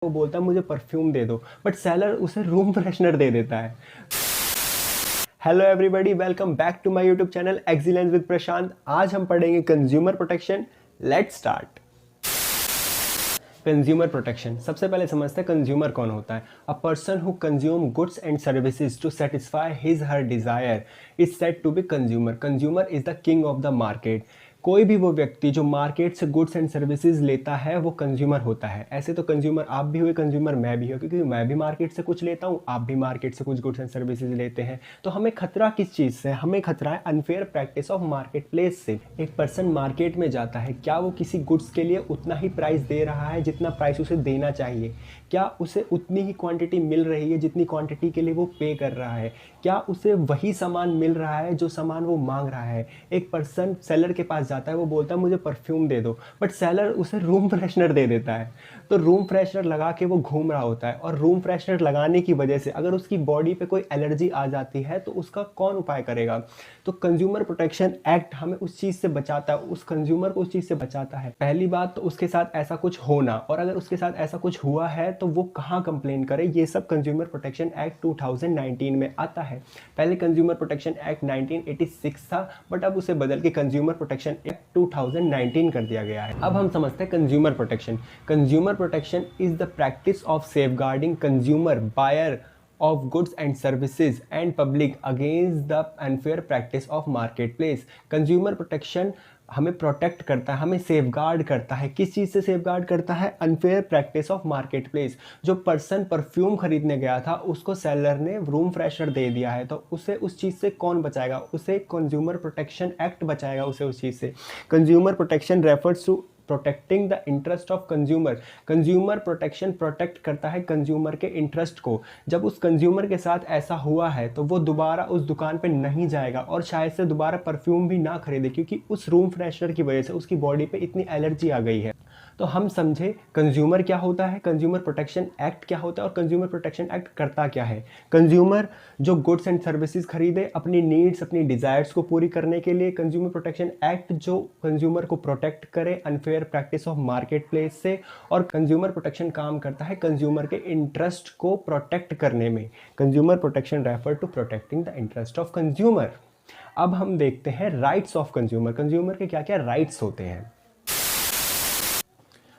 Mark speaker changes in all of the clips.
Speaker 1: वो बोलता है मुझे परफ्यूम दे दो, बट सेलर उसे रूम फ्रेशनर दे देता है। Hello everybody, welcome back to my YouTube channel excellence with Prashant. आज हम पढ़ेंगे consumer protection. Let's start. Consumer protection. सबसे पहले समझते हैं कंज्यूमर कौन होता है। A person who consume goods and services to satisfy his her desire is said to be consumer. Consumer is the king of the market. कोई भी वो व्यक्ति जो मार्केट से गुड्स एंड सर्विसेज लेता है वो कंज्यूमर होता है। ऐसे तो कंज्यूमर आप भी हुए, कंज्यूमर मैं भी हूँ, क्योंकि मैं भी मार्केट से कुछ लेता हूँ, आप भी मार्केट से कुछ गुड्स एंड सर्विसेज लेते हैं। तो हमें खतरा किस चीज़ से? हमें खतरा है unfair practice of market place से। एक पर्सन मार्केट में जाता है, क्या वो किसी गुड्स के लिए उतना ही प्राइस दे रहा है जितना प्राइस उसे देना चाहिए? क्या उसे उतनी ही क्वांटिटी मिल रही है जितनी क्वांटिटी के लिए वो पे कर रहा है? क्या उसे वही सामान मिल रहा है जो सामान वो मांग रहा है? एक पर्सन सेलर के पास जाता है, वो बोलता है मुझे परफ्यूम दे दो, बट सेलर उसे रूम फ्रेशनर दे देता है। तो रूम फ्रेशनर लगा के वो घूम रहा होता है, और रूम फ्रेशनर लगाने की वजह से अगर उसकी बॉडी पे कोई एलर्जी आ जाती है तो उसका कौन उपाय करेगा? तो कंज्यूमर प्रोटेक्शन एक्ट हमें उस चीज़ से बचाता है, उस कंज्यूमर को उस चीज़ से बचाता है। पहली बात तो उसके साथ ऐसा कुछ होना, और अगर उसके साथ ऐसा कुछ हुआ है तो वो कहाँ कंप्लेन करे, ये सब कंज्यूमर प्रोटेक्शन एक्ट 2019 में आता है। पहले कंज्यूमर प्रोटेक्शन एक्ट 1986 था, बट अब उसे बदल के कंज्यूमर प्रोटेक्शन एक्ट 2019 कर दिया गया है। अब हम समझते हैं consumer protection. Consumer protection is the practice of safeguarding consumer, buyer of goods and services and public against the unfair practice of marketplace। Consumer protection हमें प्रोटेक्ट करता है, हमें सेफगार्ड करता है। किस चीज़ से सेफगार्ड करता है? Unfair practice of market place. जो पर्सन परफ्यूम खरीदने गया था उसको सेलर ने रूम फ्रेशनर दे दिया है, तो उसे उस चीज़ से कौन बचाएगा? उसे कंज्यूमर प्रोटेक्शन एक्ट बचाएगा उसे उस चीज़ से। Consumer protection refers to protecting the interest of consumer. Consumer protection protect करता है कंज्यूमर के इंटरेस्ट को। जब उस कंज्यूमर के साथ ऐसा हुआ है तो वो दोबारा उस दुकान पे नहीं जाएगा, और शायद से दोबारा परफ्यूम भी ना खरीदे, क्योंकि उस रूम फ्रेशनर की वजह से उसकी बॉडी पे इतनी एलर्जी आ गई है। तो हम समझे कंज्यूमर क्या होता है, कंज्यूमर प्रोटेक्शन एक्ट क्या होता है, और कंज्यूमर प्रोटेक्शन एक्ट करता क्या है। कंज्यूमर जो गुड्स एंड सर्विसेज खरीदे अपनी नीड्स, अपनी डिजायर्स को पूरी करने के लिए, कंज्यूमर प्रोटेक्शन एक्ट जो कंज्यूमर को प्रोटेक्ट करे unfair practice of market place से। और कंज्यूमर प्रोटेक्शन काम करता है कंज्यूमर के इंटरेस्ट को प्रोटेक्ट करने में। Consumer protection refer to protecting the interest of consumer. अब हम देखते हैं राइट्स ऑफ कंज्यूमर। कंज्यूमर के क्या क्या राइट्स होते हैं।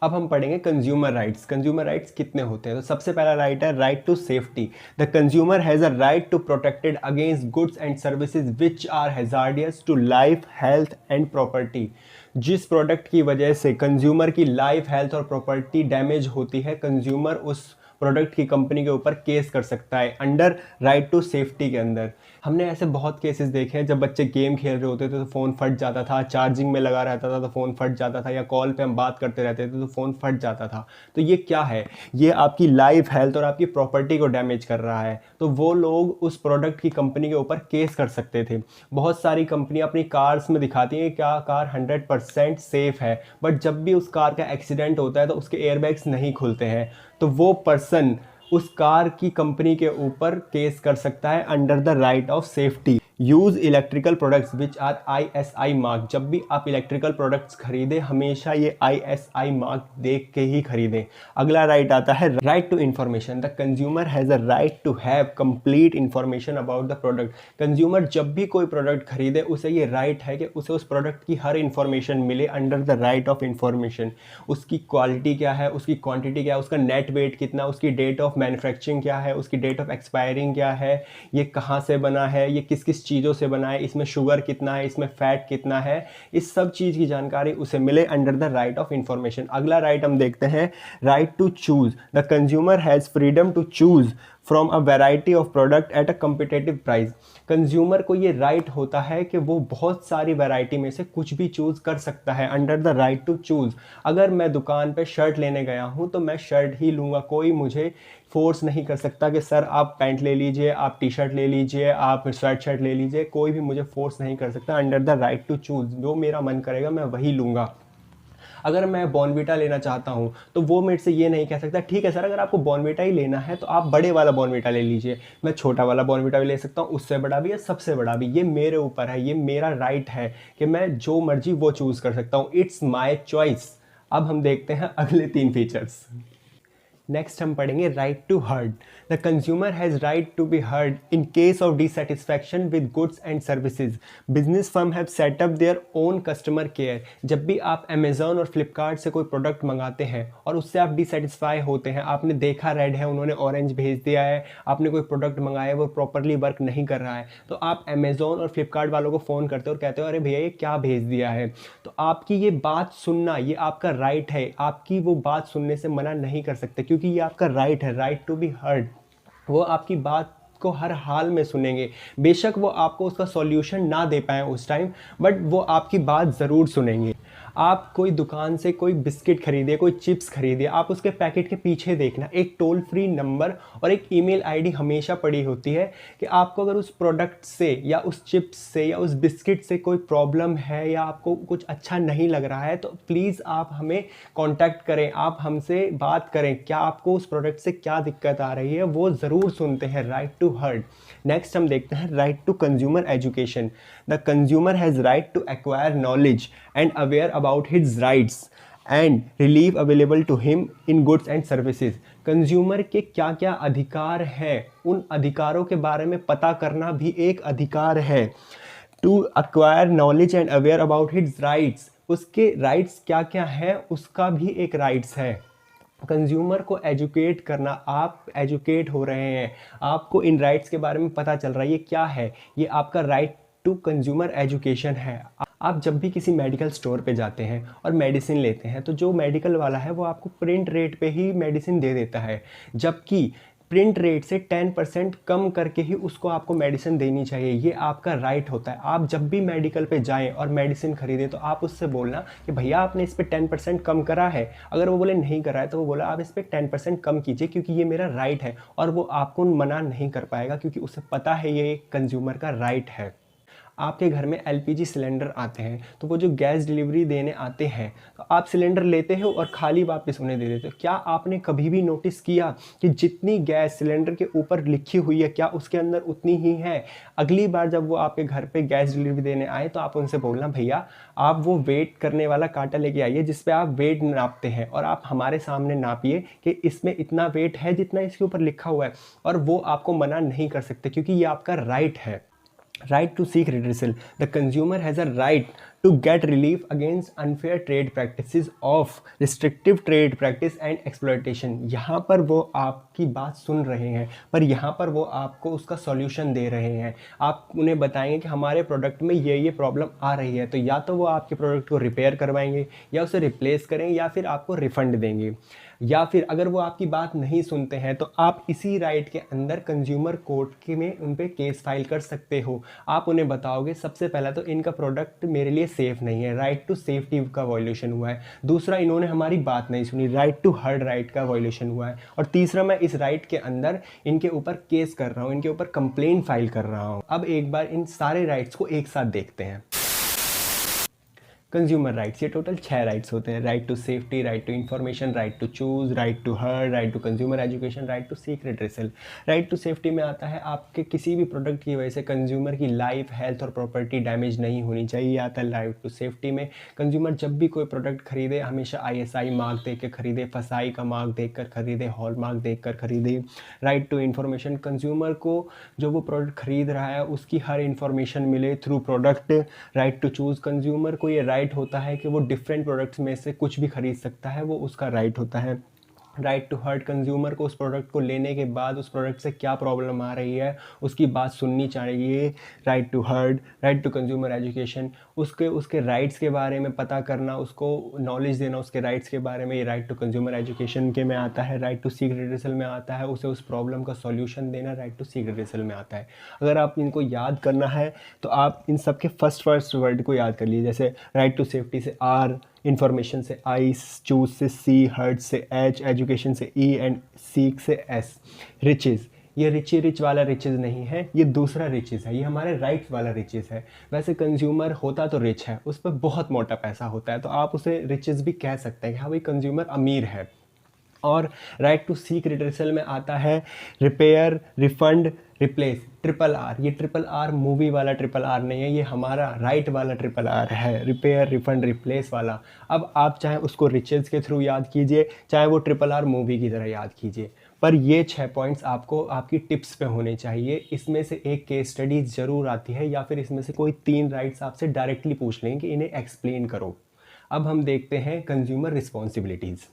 Speaker 1: अब हम पढ़ेंगे कंज्यूमर राइट्स। कंज्यूमर राइट्स कितने होते हैं? तो सबसे पहला राइट है right to safety. The consumer has a right to protected against goods and services which are hazardous to life, health and property. जिस प्रोडक्ट की वजह से कंज्यूमर की लाइफ, हेल्थ और प्रॉपर्टी डैमेज होती है, कंज्यूमर उस प्रोडक्ट की कंपनी के ऊपर केस कर सकता है अंडर राइट टू सेफ्टी के अंदर। हमने ऐसे बहुत केसेस देखे हैं, जब बच्चे गेम खेल रहे होते थे तो फ़ोन फट जाता था, चार्जिंग में लगा रहता था तो फ़ोन फट जाता था, या कॉल पे हम बात करते रहते थे तो फ़ोन फट जाता था। तो ये क्या है? ये आपकी लाइफ, हेल्थ और आपकी प्रॉपर्टी को डैमेज कर रहा है। तो वो लोग उस प्रोडक्ट की कंपनी के ऊपर केस कर सकते थे। बहुत सारी कंपनियां अपनी कार्स में दिखाती हैं क्या कार 100% सेफ है, बट जब भी उस कार का एक्सीडेंट होता है तो उसके एयरबैग्स नहीं खुलते हैं। तो वो पर्सन उस कार की कंपनी के ऊपर केस कर सकता है under the right of safety. Use electrical products which are ISI mark. जब भी आप इलेक्ट्रिकल प्रोडक्ट्स खरीदें हमेशा ये ISI मार्क देख के ही खरीदें। अगला राइट आता है right to information. The consumer has a right to have complete information about the product. Consumer जब भी कोई प्रोडक्ट खरीदे उसे ये राइट है कि उसे उस प्रोडक्ट की हर इंफॉर्मेशन मिले under the right of information. उसकी क्वालिटी क्या है, उसकी क्वांटिटी क्या है, उसका नेट वेट कितना, उसकी डेट ऑफ मैन्युफैक्चरिंग क्या है, उसकी डेट ऑफ एक्सपायरिंग क्या है, ये कहाँ से बना है, ये किस किस चीज़ों से बना है, इसमें शुगर कितना है, इसमें फैट कितना है, इस सब चीज़ की जानकारी उसे मिले under the right of information. अगला राइट हम देखते हैं right to choose. The consumer has freedom to choose from a variety of product at a competitive price. Consumer को ये राइट होता है कि वो बहुत सारी वैरायटी में से कुछ भी चूज़ कर सकता है under the right to choose. अगर मैं दुकान पे शर्ट लेने गया हूँ तो मैं शर्ट ही लूँगा, कोई मुझे फोर्स नहीं कर सकता कि सर आप पैंट ले लीजिए, आप टी शर्ट ले लीजिए, आप शर्ट ले लीजिए। कोई भी मुझे फोर्स नहीं कर सकता under the right to choose. जो मेरा मन करेगा मैं वही लूँगा। अगर मैं बॉर्नविटा लेना चाहता हूँ तो वो मेरे से ये नहीं कह सकता ठीक है सर अगर आपको बॉर्नविटा ही लेना है तो आप बड़े वाला बॉर्नविटा ले लीजिए। मैं छोटा वाला बॉर्नविटा भी ले सकता हूँ, उससे बड़ा भी या सबसे बड़ा भी। ये मेरे ऊपर है, ये मेरा राइट है कि मैं जो मर्जी वो चूज़ कर सकता हूँ। It's my choice. अब हम देखते हैं अगले 3 फीचर्स। नेक्स्ट हम पढ़ेंगे right to heard. The consumer has right to be heard in case of dissatisfaction with goods and services. Business firm have set up their own customer care. जब भी आप अमेजोन और फ्लिपकार्ट से कोई प्रोडक्ट मंगाते हैं और उससे आप डिससेटिस्फाई होते हैं, आपने देखा रेड है, उन्होंने ऑरेंज भेज दिया है, आपने कोई प्रोडक्ट मंगाया वो प्रॉपरली वर्क नहीं कर रहा है, तो आप अमेजोन और फ्लिपकार्ट वालों को फ़ोन करते हो और कहते हो अरे भैया ये क्या भेज दिया है। तो आपकी ये बात सुनना, ये आपका राइट है, आपकी वो बात सुनने से मना नहीं कर सकते क्योंकि ये आपका राइट है, राइट टू बी हर्ड। वो आपकी बात को हर हाल में सुनेंगे। बेशक वो आपको उसका सॉल्यूशन ना दे पाए उस टाइम, बट वो आपकी बात ज़रूर सुनेंगे। आप कोई दुकान से कोई बिस्किट खरीदे, कोई चिप्स खरीदे, आप उसके पैकेट के पीछे देखना एक टोल फ्री नंबर और एक ईमेल आईडी हमेशा पड़ी होती है कि आपको अगर उस प्रोडक्ट से या उस चिप्स से या उस बिस्किट से कोई प्रॉब्लम है या आपको कुछ अच्छा नहीं लग रहा है तो प्लीज़ आप हमें कांटेक्ट करें, आप हमसे बात करें, क्या आपको उस प्रोडक्ट से क्या दिक्कत आ रही है, वो ज़रूर सुनते हैं। Right to heard. नेक्स्ट हम देखते हैं right to consumer education. The consumer has right to acquire knowledge and aware about his rights and relief available to him in goods and services। Consumer के क्या क्या अधिकार है, उन अधिकारों के बारे में पता करना भी एक अधिकार है। To acquire knowledge and aware about his rights, उसके राइट्स क्या क्या है उसका भी एक राइट्स है। कंज्यूमर को एजुकेट करना, आप एजुकेट हो रहे हैं, आपको इन राइट्स के बारे में पता चल रहा है, ये क्या है, ये आपका राइट टू कंज्यूमर एजुकेशन है। आप जब भी किसी मेडिकल स्टोर पे जाते हैं और मेडिसिन लेते हैं तो जो मेडिकल वाला है वो आपको प्रिंट रेट पे ही मेडिसिन दे देता है, जबकि प्रिंट रेट से 10% कम करके ही उसको आपको मेडिसिन देनी चाहिए। ये आपका राइट होता है। आप जब भी मेडिकल पे जाएं और मेडिसिन खरीदें तो आप उससे बोलना कि भैया आपने इस पे 10% कम करा है। अगर वो बोले नहीं करा है तो वो बोला आप इस पे 10% कम कीजिए क्योंकि ये मेरा राइट है, और वो आपको मना नहीं कर पाएगा क्योंकि उसे पता है ये कंज्यूमर का राइट है। आपके घर में एलपीजी सिलेंडर आते हैं तो वो जो गैस डिलीवरी देने आते हैं तो आप सिलेंडर लेते हो और खाली वापस उन्हें दे देते हो। क्या आपने कभी भी नोटिस किया कि जितनी गैस सिलेंडर के ऊपर लिखी हुई है क्या उसके अंदर उतनी ही है? अगली बार जब वो आपके घर पे गैस डिलीवरी देने आए तो आप उनसे बोलना भैया आप वो वेट करने वाला कांटा लेके आइए जिस पे आप वेट नापते हैं और आप हमारे सामने नापिए कि इसमें इतना वेट है जितना इसके ऊपर लिखा हुआ है, और वो आपको मना नहीं कर सकते क्योंकि ये आपका राइट है। Right to seek redressal. The consumer has a right to get relief against unfair trade practices of restrictive trade practice and exploitation। यहाँ पर वो आपकी बात सुन रहे हैं पर यहाँ पर वो आपको उसका सॉल्यूशन दे रहे हैं। आप उन्हें बताएंगे कि हमारे प्रोडक्ट में ये प्रॉब्लम आ रही है, तो या तो वो आपके प्रोडक्ट को रिपेयर करवाएंगे या उसे रिप्लेस करेंगे या फिर आपको रिफंड देंगे। या फिर अगर वो आपकी बात नहीं सुनते हैं तो आप इसी राइट के अंदर कंज्यूमर कोर्ट के में उन पे केस फाइल कर सकते हो। आप उन्हें बताओगे सबसे पहला तो इनका प्रोडक्ट मेरे लिए सेफ़ नहीं है, राइट टू सेफ्टी का वॉल्यूशन हुआ है। दूसरा, इन्होंने हमारी बात नहीं सुनी, राइट टू हर्ड राइट का वॉल्यूशन हुआ है। और तीसरा, मैं इस राइट के अंदर इनके ऊपर केस कर रहा हूँ, इनके ऊपर कंप्लेंट फाइल कर रहा हूँ। अब एक बार इन सारे राइट्स को एक साथ देखते हैं। कंज्यूमर राइट्स, ये टोटल 6 राइट्स होते हैं। Right to safety, right to information, right to choose, right to heard, right to consumer education, right to seek redressal. Right to safety में आता है आपके किसी भी प्रोडक्ट की वजह से कंज्यूमर की लाइफ, हेल्थ और प्रॉपर्टी डैमेज नहीं होनी चाहिए, आता है राइट टू सेफ्टी में। कंज्यूमर जब भी कोई प्रोडक्ट खरीदे हमेशा ISI मार्क देख कर खरीदे, फसाई का मार्क देख कर खरीदे, हॉल मार्क देख कर खरीदे। राइट टू इन्फॉर्मेशन, कंज्यूमर को जो वो प्रोडक्ट खरीद रहा है उसकी हर इन्फॉर्मेशन मिले through product. Right to choose, consumer को ये राइट होता है कि वो डिफरेंट प्रोडक्ट्स में से कुछ भी खरीद सकता है, वो उसका राइट होता है। राइट टू हर्ड, कंज्यूमर को उस प्रोडक्ट को लेने के बाद उस प्रोडक्ट से क्या प्रॉब्लम आ रही है उसकी बात सुननी चाहिए, right to heard. Right to consumer education, उसके राइट्स के बारे में पता करना, उसको नॉलेज देना उसके राइट्स के बारे में, ये राइट टू कंज्यूमर एजुकेशन के में आता है। राइट टू सीक रिड्रेसल में आता है उसे उस प्रॉब्लम का सॉल्यूशन देना, राइट टू सीक रिड्रेसल में आता है। अगर आप इनको याद करना है तो आप इन सब के फर्स्ट वर्ड को याद कर लीजिए, जैसे राइट टू सेफ्टी से R, इन्फॉर्मेशन से I, चूज से C, हर्ड से H, एजुकेशन से E एंड सीक से S। रिचेज़, ये रिच वाला रिचेज़ नहीं है, ये दूसरा रिचेज़ है, ये हमारे राइट्स वाला रिचेज़ है। वैसे कंज्यूमर होता तो रिच है, उस पर बहुत मोटा पैसा होता है तो आप उसे रिचेज़ भी कह सकते हैं कि हाँ भाई कंज्यूमर अमीर है। और राइट टू सीक रिड्रेसल में आता है repair, refund replace, triple R, ये ट्रिपल आर मूवी वाला ट्रिपल आर नहीं है, ये हमारा राइट वाला ट्रिपल आर है, रिपेयर, रिफंड, रिप्लेस वाला। अब आप चाहे उसको रिचेज के थ्रू याद कीजिए, चाहे वो ट्रिपल आर मूवी की तरह याद कीजिए, पर ये 6 पॉइंट्स आपको आपकी टिप्स पे होने चाहिए। इसमें से एक केस स्टडी ज़रूर आती है, या फिर इसमें से कोई 3 राइट्स आपसे डायरेक्टली पूछ लेंगे कि इन्हें एक्सप्लेन करो। अब हम देखते हैं कंज्यूमर रिस्पॉन्सिबिलिटीज़।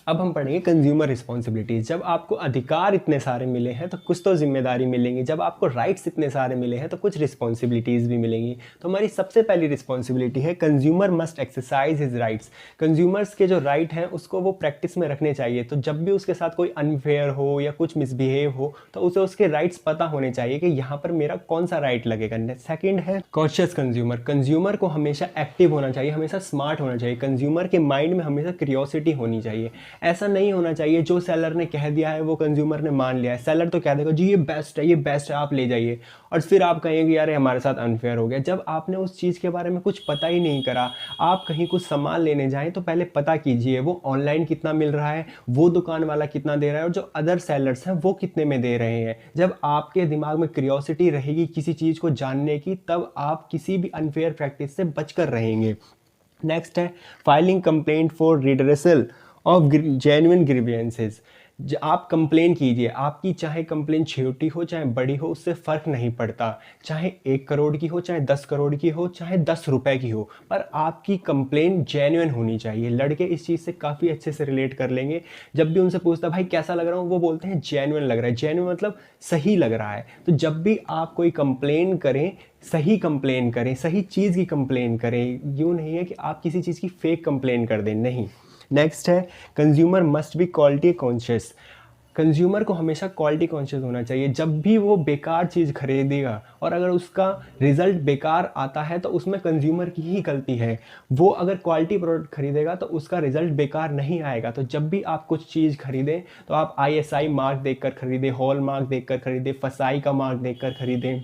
Speaker 1: अब हम पढ़ेंगे कंज्यूमर रिस्पॉन्सिबिलिटीज़। जब आपको अधिकार इतने सारे मिले हैं तो कुछ तो जिम्मेदारी मिलेंगी, जब आपको राइट्स इतने सारे मिले हैं तो कुछ रिस्पॉन्सिबिलिटीज़ भी मिलेंगी। तो हमारी सबसे पहली रिस्पॉन्सिबिलिटी है consumer must exercise his rights. Consumers के जो राइट हैं उसको वो प्रैक्टिस में रखने चाहिए। तो जब भी उसके साथ कोई अनफेयर हो या कुछ मिसबिहेव हो तो उसे उसके राइट्स पता होने चाहिए कि यहाँ पर मेरा कौन सा राइट लगेगा। सेकेंड है कॉशियस कंज्यूमर। कंज्यूमर को हमेशा एक्टिव होना चाहिए, हमेशा स्मार्ट होना चाहिए। कंज्यूमर के माइंड में हमेशा क्यूरियोसिटी होनी चाहिए। ऐसा नहीं होना चाहिए जो सेलर ने कह दिया है वो कंज्यूमर ने मान लिया है। सेलर तो कह देगा जी ये बेस्ट है, ये बेस्ट है, आप ले जाइए, और फिर आप कहेंगे यार हमारे साथ अनफेयर हो गया। जब आपने उस चीज़ के बारे में कुछ पता ही नहीं करा, आप कहीं कुछ सामान लेने जाएं तो पहले पता कीजिए वो ऑनलाइन कितना मिल रहा है, वो दुकान वाला कितना दे रहा है, और जो अदर सेलर्स हैं वो कितने में दे रहे हैं। जब आपके दिमाग में क्यूरियोसिटी रहेगी किसी चीज़ को जानने की, तब आप किसी भी अनफेयर प्रैक्टिस से बचकर रहेंगे। नेक्स्ट है filing complaint for redressal of genuine grievances. आप कंप्लेन कीजिए, आपकी चाहे कंप्लेन छोटी हो चाहे बड़ी हो उससे फ़र्क नहीं पड़ता, चाहे 1 करोड़ की हो चाहे 10 करोड़ की हो चाहे 10 रुपए की हो, पर आपकी कंप्लेन जेन्युइन होनी चाहिए। लड़के इस चीज़ से काफ़ी अच्छे से रिलेट कर लेंगे। जब भी उनसे पूछता भाई कैसा लग रहा हूँ, वो बोलते हैं जेन्युइन लग रहा है। जेन्युइन मतलब सही लग रहा है। तो जब भी आप कोई कंप्लेन करें, सही कंप्लेन करें, सही चीज़ की कंप्लेन करें। यूँ नहीं है कि आप किसी चीज़ की फेक कंप्लेन कर दें, नहीं। नेक्स्ट है consumer must be quality conscious. Consumer को हमेशा क्वालिटी कॉन्शियस होना चाहिए। जब भी वो बेकार चीज़ खरीदेगा और अगर उसका रिजल्ट बेकार आता है तो उसमें कंज्यूमर की ही गलती है। वो अगर क्वालिटी प्रोडक्ट खरीदेगा तो उसका रिजल्ट बेकार नहीं आएगा। तो जब भी आप कुछ चीज़ खरीदें तो आप ISI मार्क देखकर खरीदें, हॉल मार्क देखकर खरीदें, फसाई का मार्क देखकर खरीदें।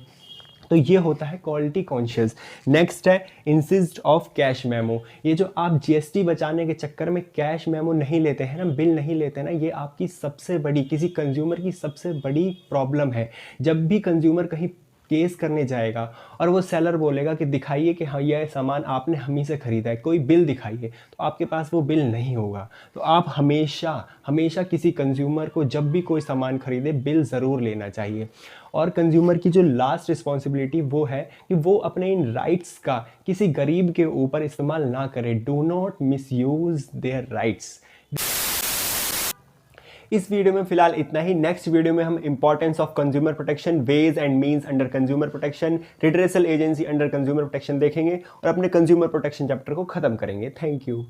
Speaker 1: तो ये होता है क्वालिटी कॉन्शियस। नेक्स्ट है इंसिस्ट ऑफ कैश मेमो। ये जो आप GST बचाने के चक्कर में कैश मेमो नहीं लेते हैं ना, बिल नहीं लेते हैं ना, ये आपकी सबसे बड़ी, किसी कंज्यूमर की सबसे बड़ी प्रॉब्लम है। जब भी कंज्यूमर कहीं केस करने जाएगा और वो सेलर बोलेगा कि दिखाइए कि हाँ यह सामान आपने हम ही से ख़रीदा है, कोई बिल दिखाइए, तो आपके पास वो बिल नहीं होगा। तो आप हमेशा हमेशा किसी कंज्यूमर को जब भी कोई सामान खरीदे बिल ज़रूर लेना चाहिए। और कंज्यूमर की जो लास्ट रिस्पॉन्सिबिलिटी वो है कि वो अपने इन राइट्स का किसी गरीब के ऊपर इस्तेमाल ना करे। Do not misuse their rights. इस वीडियो में फिलहाल इतना ही। नेक्स्ट वीडियो में हम importance of consumer protection, ways and means under consumer protection, redressal agency under consumer protection देखेंगे और अपने कंज्यूमर प्रोटेक्शन चैप्टर को खत्म करेंगे। Thank you.